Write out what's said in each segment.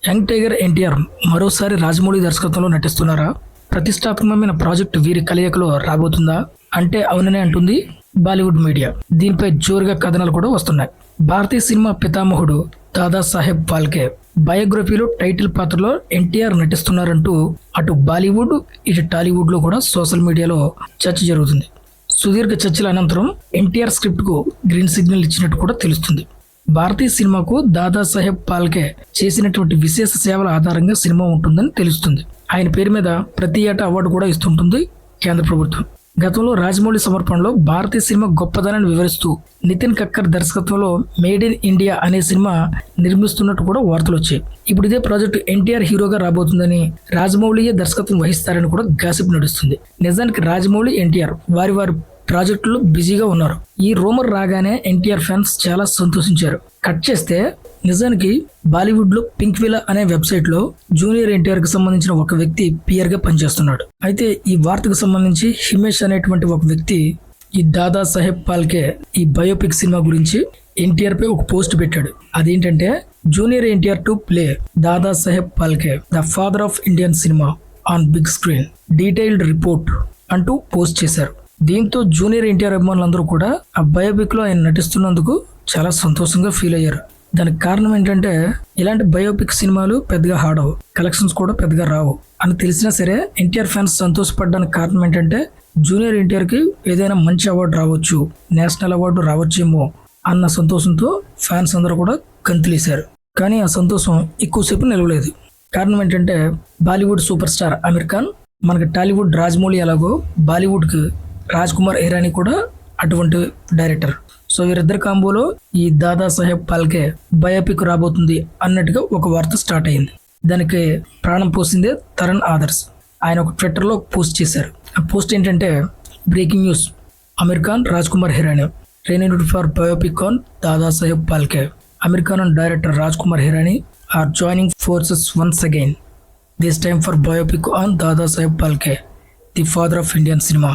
Young tiger NTR మరోసారి రాజమౌళి దర్శకత్వంలో నటిస్తున్నారా? ప్రతిష్టాత్మకమైన ప్రాజెక్టు వీరి కలయికలో రాబోతుందా అంటే అవుననే అంటుంది బాలీవుడ్ మీడియా. దీనిపై జోరుగా కథనాలు కూడా వస్తున్నాయి. భారతీయ సినిమా పితామహుడు దాదాసాహెబ్ ఫాల్కే బయోగ్రఫీలో టైటిల్ పాత్రలో ఎన్టీఆర్ నటిస్తున్నారంటూ అటు బాలీవుడ్ ఇటు టాలీవుడ్ లో కూడా సోషల్ మీడియాలో చర్చ జరుగుతుంది. సుదీర్ఘ చర్చల అనంతరం ఎన్టీఆర్ స్క్రిప్ట్ కు గ్రీన్ సిగ్నల్ ఇచ్చినట్టు కూడా తెలుస్తుంది. భారతీయ సినిమాకు దాదాసాహెబ్ ఫాల్కే చేసినటువంటి విశేష సేవల ఆధారంగా సినిమా ఉంటుందని తెలుస్తుంది. ఆయన పేరు మీద ప్రతి ఏటా అవార్డు కూడా ఇస్తుంటుంది కేంద్ర ప్రభుత్వం. గతంలో రాజమౌళి సమర్పణలో భారతీయ సినిమా గొప్పదనాన్ని వివరిస్తూ నితిన్ కక్కర్ దర్శకత్వంలో మేడ్ ఇన్ ఇండియా అనే సినిమా నిర్మిస్తున్నట్టు కూడా వార్తలు వచ్చాయి. ఇప్పుడు ఇదే ప్రాజెక్టు ఎన్టీఆర్ హీరోగా రాబోతుందని, రాజమౌళియే దర్శకత్వం వహిస్తారని కూడా గాసిప్ నడుస్తుంది. నిజానికి రాజమౌళి, ఎన్టీఆర్ వారి ప్రాజెక్టులు బిజీగా ఉన్నారు. ఈ రూమర్ రాగానే ఎన్టీఆర్ ఫ్యాన్స్ చాలా సంతోషించారు. కట్ చేస్తే నిజానికి బాలీవుడ్ లో పింక్ విలా అనే వెబ్సైట్ లో జూనియర్ ఎన్టీఆర్ కి సంబంధించిన ఒక వ్యక్తి పిఆర్ గా పనిచేస్తున్నాడు. అయితే ఈ వార్తకు సంబంధించి హిమేష్ అనేటువంటి ఒక వ్యక్తి ఈ దాదాసాహెబ్ ఫాల్కే ఈ బయోపిక్ సినిమా గురించి ఎన్టీఆర్ పై ఒక పోస్ట్ పెట్టాడు. అదేంటంటే junior NTR to play Dadasaheb Phalke the father of Indian cinema on big screen detailed report అంటూ పోస్ట్ చేశారు. దీంతో జూనియర్ ఎన్టీఆర్ అభిమానులందరూ కూడా ఆ బయోపిక్ లో ఆయన నటిస్తున్నందుకు చాలా సంతోషంగా ఫీల్ అయ్యారు. దానికి కారణం ఏంటంటే ఇలాంటి బయోపిక్ సినిమాలు పెద్దగా ఆడవు, కలెక్షన్స్ కూడా పెద్దగా రావు అని తెలిసినా సరే ఎన్టీఆర్ ఫ్యాన్స్ సంతోషపడడానికి కారణం ఏంటంటే జూనియర్ ఎన్టీఆర్ కి ఏదైనా మంచి అవార్డు రావచ్చు, నేషనల్ అవార్డు రావచ్చేమో అన్న సంతోషంతో ఫ్యాన్స్ అందరూ కూడా గంతులేశారు. కానీ ఆ సంతోషం ఎక్కువసేపు నిలవలేదు. కారణం ఏంటంటే బాలీవుడ్ సూపర్ స్టార్ అమీర్ ఖాన్, మనకి టాలీవుడ్ రాజమౌళి ఎలాగో బాలీవుడ్ కి రాజ్ కుమార్ హిరానీ కూడా అటువంటి డైరెక్టర్. సో వీరిద్దరు కాంబోలో ఈ దాదాసాహెబ్ ఫాల్కే బయోపిక్ రాబోతుంది అన్నట్టుగా ఒక వార్త స్టార్ట్ అయింది. దానికి ప్రాణం పోసిందే తరణ్ ఆదర్శ్. ఆయన ఒక ట్విట్టర్లో పోస్ట్ చేశారు. ఆ పోస్ట్ ఏంటంటే breaking news, Aamir Khan, Raj Kumar Hirani renewed for biopic on Dadasaheb Phalke. Aamir Khan and director Raj Kumar Hirani are joining forces once again, this time for biopic on Dadasaheb Phalke the father of Indian cinema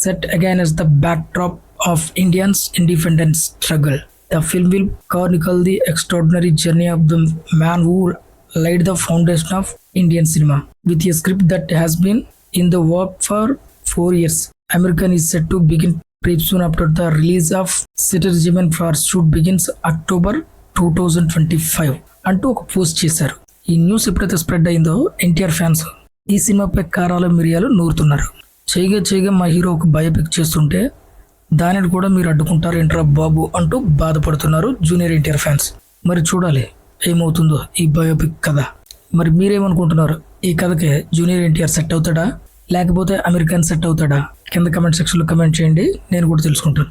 set against the backdrop of India's independence struggle. The film will chronicle the extraordinary journey of the man who laid the foundation of Indian cinema. With a script that has been in the work for 4 years, American is set to begin pretty soon after the release of Citizen for shoot begins October 2025 అంటూ ఒక post చేశారు. ఈ news ఎప్పుడైతే spread అయిందో NTR fans ఈ సినిమాపై కారాలు మిరియాలు నూరుతున్నారు. చేయగా మా హీరో ఒక బయోపిక్ చేస్తుంటే దానిని కూడా మీరు అడ్డుకుంటారు ఏంట్రా బాబు అంటూ బాధపడుతున్నారు జూనియర్ ఎన్టీఆర్ ఫ్యాన్స్. మరి చూడాలి ఏమవుతుందో ఈ బయోపిక్ కథ. మరి మీరేమనుకుంటున్నారు? ఈ కథకి జూనియర్ ఎన్టీఆర్ సెట్ అవుతాడా లేకపోతే అమీర్ ఖాన్ సెట్ అవుతాడా? కింద కమెంట్ సెక్షన్లో కమెంట్ చేయండి, నేను కూడా తెలుసుకుంటాను.